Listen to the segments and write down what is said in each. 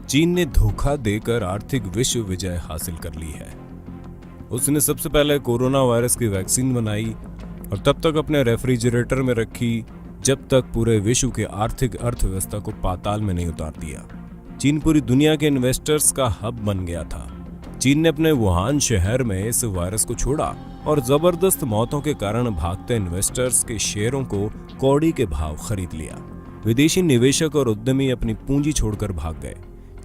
चीन ने धोखा देकर आर्थिक विश्व विजय हासिल कर ली है। उसने सबसे पहले कोरोना वायरस की वैक्सीन बनाई और तब तक अपने रेफ्रिजरेटर में रखी जब तक पूरे विश्व के आर्थिक अर्थव्यवस्था को पाताल में नहीं उतार दिया। चीन पूरी दुनिया के इन्वेस्टर्स का हब बन गया था। चीन ने अपने वुहान शहर में इस वायरस को छोड़ा और जबरदस्त मौतों के कारण भागते इन्वेस्टर्स के शेयरों को कौड़ी के भाव खरीद लिया। विदेशी निवेशक और उद्यमी अपनी पूंजी छोड़कर भाग गए।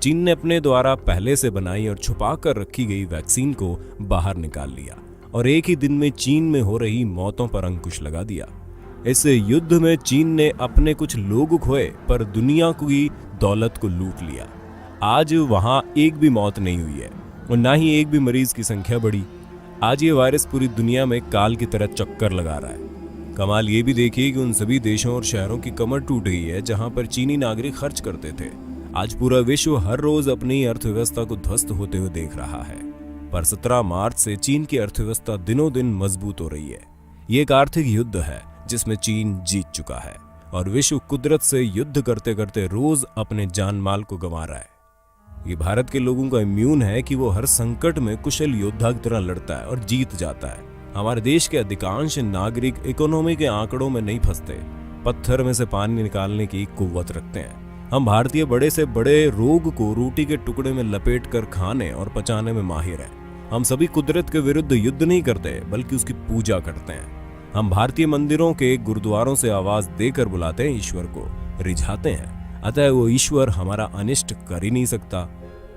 चीन ने अपने द्वारा पहले से बनाई और छुपा कर रखी गई वैक्सीन को बाहर निकाल लिया और एक ही दिन में चीन में हो रही मौतों पर अंकुश लगा दिया। इस युद्ध में चीन ने अपने कुछ लोग खोए पर दुनिया की दौलत को लूट लिया। आज वहां एक भी मौत नहीं हुई है और ना ही एक भी मरीज की संख्या बढ़ी। आज ये वायरस पूरी दुनिया में काल की तरह चक्कर लगा रहा है। कमाल ये भी देखिए कि उन सभी देशों और शहरों की कमर टूट गई है जहां पर चीनी नागरिक खर्च करते थे। आज पूरा विश्व हर रोज अपनी अर्थव्यवस्था को ध्वस्त होते हुए देख रहा है, पर 17 मार्च से चीन की अर्थव्यवस्था दिनों दिन मजबूत हो रही है। ये एक आर्थिक युद्ध है जिसमें चीन जीत चुका है और विश्व कुदरत से युद्ध करते करते रोज अपने जान माल को गंवा रहा है। ये भारत के लोगों का इम्यून है कि वो हर संकट में कुशल योद्धा की तरह लड़ता है और जीत जाता है। हमारे देश के अधिकांश नागरिक इकोनॉमी के आंकड़ों में नहीं फंसते, पत्थर में से पानी निकालने की कुव्वत रखते हैं। हम भारतीय बड़े से बड़े रोग को रोटी के टुकड़े में लपेट कर खाने और पचाने में माहिर हैं। हम सभी कुदरत के विरुद्ध युद्ध नहीं करते बल्कि उसकी पूजा करते हैं। हम भारतीय मंदिरों के गुरुद्वारों से आवाज देकर बुलाते हैं, ईश्वर को रिझाते हैं। अतः वो ईश्वर हमारा अनिष्ट कर ही नहीं सकता।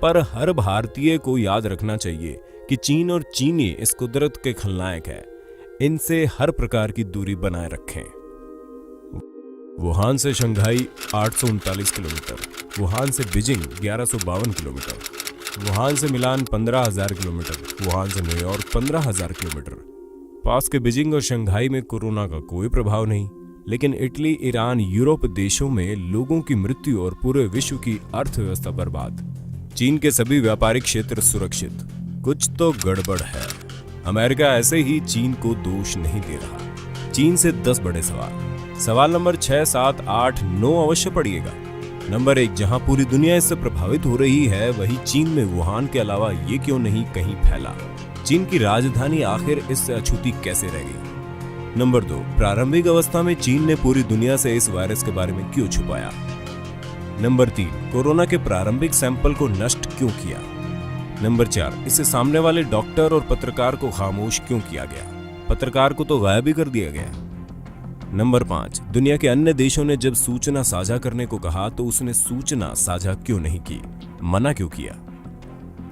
पर हर भारतीय को याद रखना चाहिए कि चीन और चीनी इस कुदरत के खलनायक है। इनसे हर प्रकार की दूरी बनाए रखें। वुहान से शंघाई 839 किलोमीटर, वुहान से बीजिंग 1152 किलोमीटर, वुहान से मिलान 15,000 किलोमीटर, वुहान से न्यूयॉर्क 15,000 किलोमीटर। पास के बीजिंग और शंघाई में कोरोना का कोई प्रभाव नहीं, लेकिन इटली, ईरान, यूरोप देशों में लोगों की मृत्यु और पूरे विश्व की अर्थव्यवस्था बर्बाद। चीन के सभी व्यापारिक क्षेत्र सुरक्षित। कुछ तो गड़बड़ है। अमेरिका ऐसे ही चीन को दोष नहीं दे रहा। चीन से 10 बड़े सवाल। सवाल नंबर 6, 7, 8, 9 अवश्य पढ़िएगा। नंबर 1, जहां पूरी दुनिया इससे प्रभावित हो रही है वही चीन में वुहान के अलावा ये क्यों नहीं कहीं फैला? चीन की राजधानी आखिर इससे अछूती कैसे रह गई? नंबर 2, प्रारंभिक अवस्था में चीन ने पूरी दुनिया से इस वायरस के बारे में क्यों छुपाया? नंबर 3, कोरोना के प्रारंभिक सैंपल को नष्ट क्यों किया? नंबर 4, इससे सामने वाले डॉक्टर और पत्रकार को खामोश क्यों किया गया? पत्रकार को तो गायब ही कर दिया गया। नंबर 5, दुनिया के अन्य देशों ने जब सूचना साझा करने को कहा तो उसने सूचना साझा क्यों नहीं की, मना क्यों किया?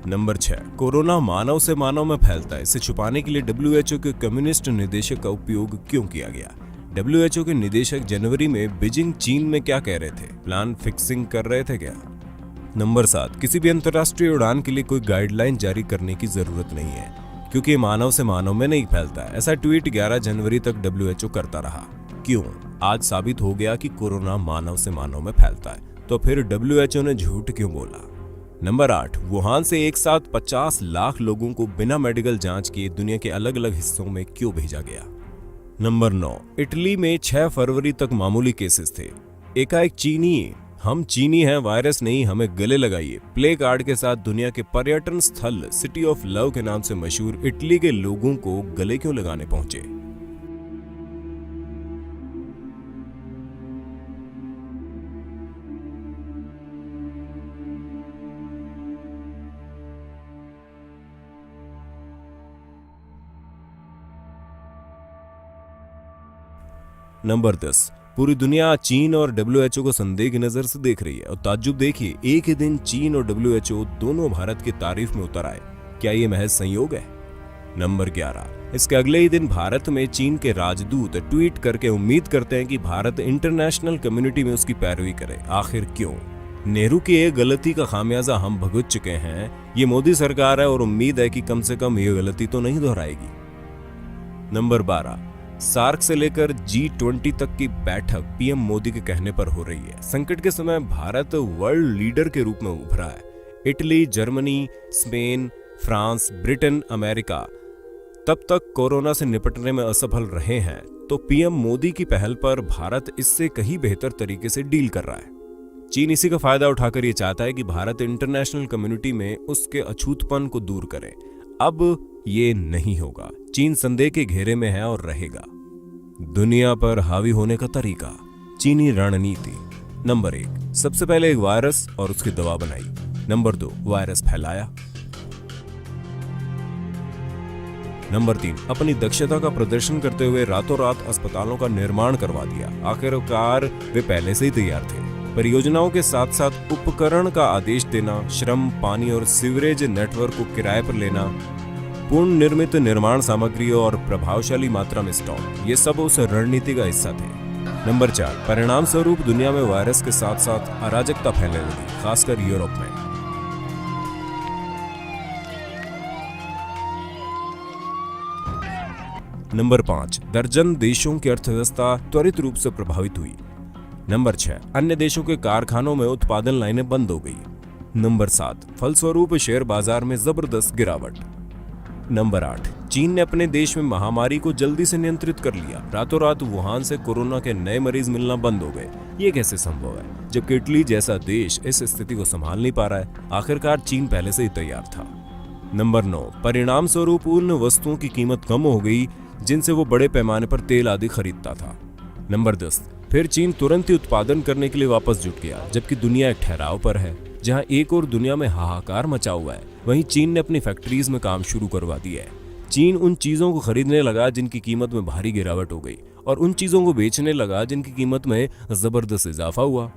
नंबर 6, कोरोना मानव से मानव में फैलता है, इसे छुपाने के लिए WHO के कम्युनिस्ट निदेशक का उपयोग क्यों किया गया? WHO के निदेशक जनवरी में बीजिंग चीन में क्या कह रहे थे? प्लान फिक्सिंग कर रहे थे क्या? नंबर 7, किसी भी अंतर्राष्ट्रीय उड़ान के लिए कोई गाइडलाइन जारी करने की जरूरत नहीं है क्योंकि मानव से मानव में नहीं फैलता है। ऐसा ट्वीट 11 जनवरी तक WHO करता रहा। क्यों? आज साबित हो गया कि कोरोना मानव से मानव में फैलता है, तो फिर WHO ने झूठ क्यों बोला? नंबर 8, वुहान से एक साथ 50 लाख लोगों को बिना मेडिकल जांच किए दुनिया के अलग अलग हिस्सों में क्यों भेजा गया? नंबर 9, इटली में 6 फरवरी तक मामूली केसेस थे। एकाएक चीनी, हम चीनी हैं, वायरस नहीं, हमें गले लगाइए, प्ले कार्ड के साथ दुनिया के पर्यटन स्थल सिटी ऑफ लव के नाम से मशहूर इटली के लोगों को गले क्यों लगाने पहुंचे? नंबर 10, पूरी दुनिया चीन और WHO को संदेह की नजर से देख रही है और ताज्जुब देखिए, एक ही दिन चीन और WHO दोनों भारत की तारीफ में उतर आए। क्या ये महज संयोग है? नंबर 11, इसके अगले ही दिन भारत में चीन के राजदूत ट्वीट करके उम्मीद करते हैं कि भारत इंटरनेशनल कम्युनिटी में उसकी पैरवी करे। आखिर क्यों? नेहरू की एक गलती का खामियाजा हम भुगत चुके हैं। ये मोदी सरकार है और उम्मीद है कि कम से कम ये गलती तो नहीं दोहराएगी। नंबर 12, सार्क से लेकर G20 तक की बैठक पीएम मोदी के कहने पर हो रही है। संकट के समय भारत वर्ल्ड लीडर के रूप में उभरा है। Italy, Germany, Spain, France, Britain, America तब तक कोरोना से निपटने में असफल रहे हैं, तो पीएम मोदी की पहल पर भारत इससे कहीं बेहतर तरीके से डील कर रहा है। चीन इसी का फायदा उठाकर ये चाहता है कि भारत इंटरनेशनल कम्युनिटी में उसके अछूतपन को दूर करे। अब ये नहीं होगा। चीन संदेह के घेरे में है और रहेगा। दुनिया पर हावी होने का तरीका, चीनी रणनीति। नंबर 1, सबसे पहले एक वायरस और उसकी दवा बनाई। नंबर 2, वायरस फैलाया। नंबर 3, अपनी दक्षता का प्रदर्शन करते हुए रातों रात अस्पतालों का निर्माण करवा दिया। आखिरकार वे पहले से ही तैयार थे। परियोजनाओं के साथ साथ उपकरण का आदेश देना, श्रम, पानी और सीवरेज नेटवर्क को किराए पर लेना, पूर्ण निर्मित निर्माण सामग्री और प्रभावशाली मात्रा में स्टॉक, ये सब उस रणनीति का हिस्सा थे। नंबर 4, परिणाम स्वरूप दुनिया में वायरस के साथ साथ अराजकता फैलने लगी, खासकर यूरोप में। नंबर 5, दर्जन देशों की अर्थव्यवस्था त्वरित रूप से प्रभावित हुई। नंबर 6, अन्य देशों के कारखानों में उत्पादन लाइनें बंद हो गई। नंबर 7, फलस्वरूप शेयर बाजार में जबरदस्त गिरावट। नंबर 8, चीन ने अपने देश में महामारी को जल्दी से नियंत्रित कर लिया। रातों रात वुहान से कोरोना के नए मरीज मिलना बंद हो गए। ये कैसे संभव है, जबकि इटली जैसा देश इस स्थिति को संभाल नहीं पा रहा है? आखिरकार चीन पहले से ही तैयार था। नंबर 9, परिणाम स्वरूप उन वस्तुओं की कीमत कम हो गई जिनसे वो बड़े पैमाने पर तेल आदि खरीदता था। नंबर 10, फिर चीन तुरंत ही उत्पादन करने के लिए वापस जुट गया। जबकि दुनिया एक ठहराव पर है, जहां एक और दुनिया में हाहाकार मचा हुआ है, वहीं चीन ने अपनी फैक्ट्रीज में काम शुरू करवा दिया है। चीन उन चीजों को खरीदने लगा जिनकी कीमत में भारी गिरावट हो गई, और उन चीजों को बेचने लगा जिनकी कीमत में जबरदस्त इजाफा हुआ।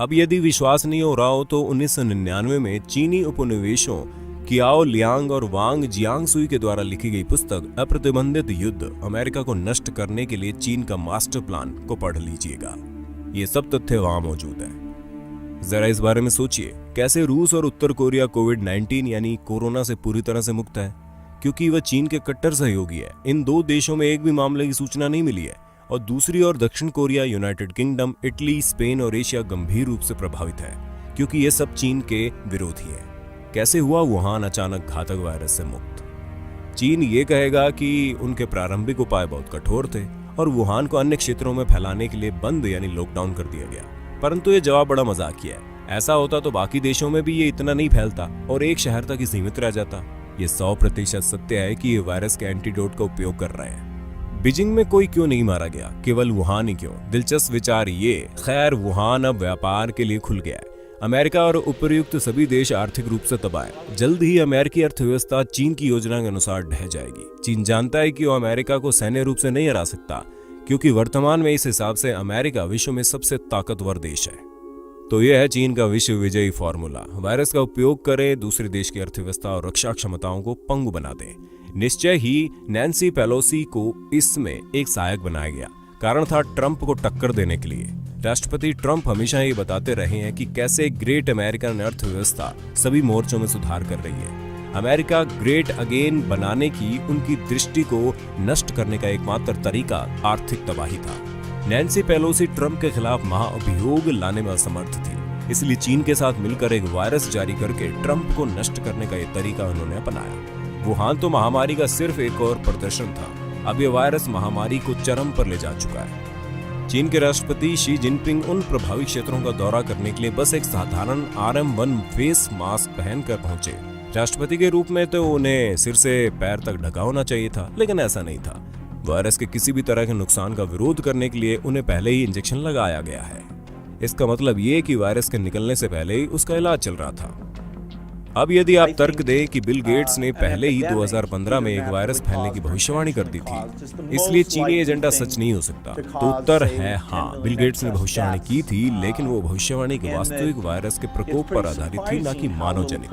अब यदि विश्वास नहीं हो रहा हो तो 1999 में चीनी उपनिवेशों कियाओ लियांग और वांग जियांगसुई के द्वारा लिखी गई पुस्तक अप्रतिबंधित युद्ध, अमेरिका को नष्ट करने के लिए चीन का मास्टर प्लान को पढ़ लीजिएगा। ये सब तथ्य वहां मौजूद है। जरा इस बारे में सोचिए, कैसे रूस और उत्तर कोरिया कोविड-19 यानी कोरोना से पूरी तरह से मुक्त है, क्योंकि वह चीन के कट्टर सहयोगी है। इन दो देशों में एक भी मामले की सूचना नहीं मिली है, और दूसरी ओर दक्षिण Korea, United kingdom, Italy, Spain और एशिया गंभीर रूप से प्रभावित है, क्योंकि ये सब चीन के विरोधी है। कैसे हुआ वुहान अचानक घातक वायरस से मुक्त? चीन ये कहेगा कि उनके प्रारंभिक उपाय बहुत कठोर थे और वुहान को अन्य क्षेत्रों में फैलाने के लिए बंद यानी लॉकडाउन कर दिया गया, परंतु ये जवाब बड़ा मजाकिया है। ऐसा होता तो बाकी देशों में भी ये इतना नहीं फैलता और एक शहर तक ही सीमित रह जाता। ये 100% सत्य है कि ये वायरस के एंटीडोट का उपयोग कर रहे हैं। बीजिंग में कोई क्यों नहीं मारा गया, केवल वुहान ही क्यों? दिलचस्प विचार ये। खैर, वुहान अब व्यापार के लिए खुल गया है। अमेरिका और उपर्युक्त सभी देश आर्थिक रूप से तबाह है। जल्द ही अमेरिकी अर्थव्यवस्था चीन की योजना के अनुसार ढह जाएगी। चीन जानता है कि वो अमेरिका को सैन्य रूप से नहीं हरा सकता, क्योंकि वर्तमान में इस हिसाब से अमेरिका विश्व में सबसे ताकतवर देश है। तो यह है चीन का विश्व विजयी फॉर्मूला। वायरस का उपयोग करें, दूसरे देश की अर्थव्यवस्था और रक्षा क्षमताओं को पंगु बना दें। निश्चय ही नैन्सी पेलोसी को इसमें एक सहायक बनाया गया। कारण था ट्रंप को टक्कर देने के लिए। राष्ट्रपति ट्रंप हमेशा ये बताते रहे हैं कि कैसे ग्रेट अमेरिकन अर्थव्यवस्था सभी मोर्चों में सुधार कर रही है। अमेरिका ग्रेट अगेन बनाने की उनकी दृष्टि को नष्ट करने का एकमात्र तरीका आर्थिक तबाही था। नैन्सी पेलोसी ट्रंप के खिलाफ महाअभियोग लाने में असमर्थ थी, इसलिए चीन के साथ मिलकर एक वायरस जारी करके ट्रंप को नष्ट करने का ये तरीका उन्होंने अपनाया। वुहान तो महामारी का सिर्फ एक और प्रदर्शन था। अब यह वायरस महामारी को चरम पर ले जा चुका है। चीन के राष्ट्रपति शी जिनपिंग उन प्रभावित क्षेत्रों का दौरा करने के लिए बस एक साधारण RM1 फेस मास्क पहनकर पहुंचे। राष्ट्रपति के रूप में तो उन्हें सिर से पैर तक ढका होना चाहिए था, लेकिन ऐसा नहीं था। वायरस के किसी भी तरह के नुकसान का विरोध करने के लिए उन्हें पहले ही इंजेक्शन लगाया गया है। इसका मतलब ये कि वायरस के निकलने से पहले ही उसका इलाज चल रहा था। अब यदि आप तर्क दें कि बिल गेट्स ने पहले ही 2015 में एक वायरस फैलने की भविष्यवाणी कर दी थी, इसलिए चीनी एजेंडा सच नहीं हो सकता, तो उत्तर है हाँ, बिल गेट्स ने भविष्यवाणी की थी, लेकिन वो भविष्यवाणी के वास्तविक वायरस के प्रकोप पर आधारित थी, न कि मानव जनित।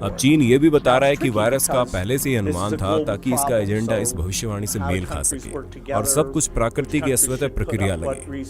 अब चीन ये भी बता रहा है कि वायरस का पहले से ही अनुमान था, ताकि इसका एजेंडा इस भविष्यवाणी से मेल खा सके और सब कुछ प्राकृतिक या स्वतः प्रक्रिया लगे।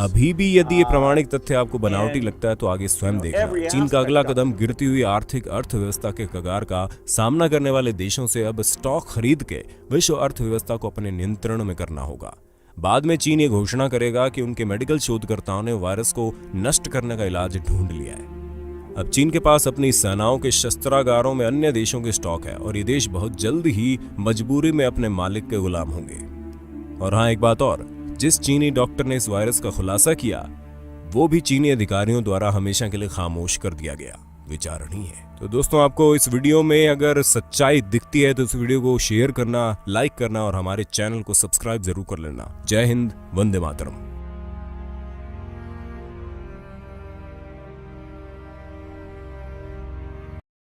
अभी भी यदि ये प्रामाणिक तथ्य आपको बनावटी लगता है तो आगे स्वयं देखना। चीन का अगला कदम गिरती हुई आर्थिक अर्थव्यवस्था के कगार का सामना करने वाले देशों से अब स्टॉक खरीद के विश्व अर्थव्यवस्था को अपने नियंत्रण में करना होगा। बाद में चीन ये घोषणा करेगा कि उनके मेडिकल शोधकर्ताओं ने वायरस को नष्ट करने का इलाज ढूंढ लिया है। अब चीन के पास अपनी सेनाओं के शस्त्रागारों में अन्य देशों के स्टॉक है और ये देश बहुत जल्द ही मजबूरी में अपने मालिक के गुलाम होंगे। और हाँ, एक बात और, जिस चीनी डॉक्टर ने इस वायरस का खुलासा किया, वो भी चीनी अधिकारियों द्वारा हमेशा के लिए खामोश कर दिया गया। विचारणीय है। तो दोस्तों, आपको इस वीडियो में अगर सच्चाई दिखती है तो इस वीडियो को शेयर करना, लाइक करना और हमारे चैनल को सब्सक्राइब जरूर कर लेना। जय हिंद, वंदे मातरम।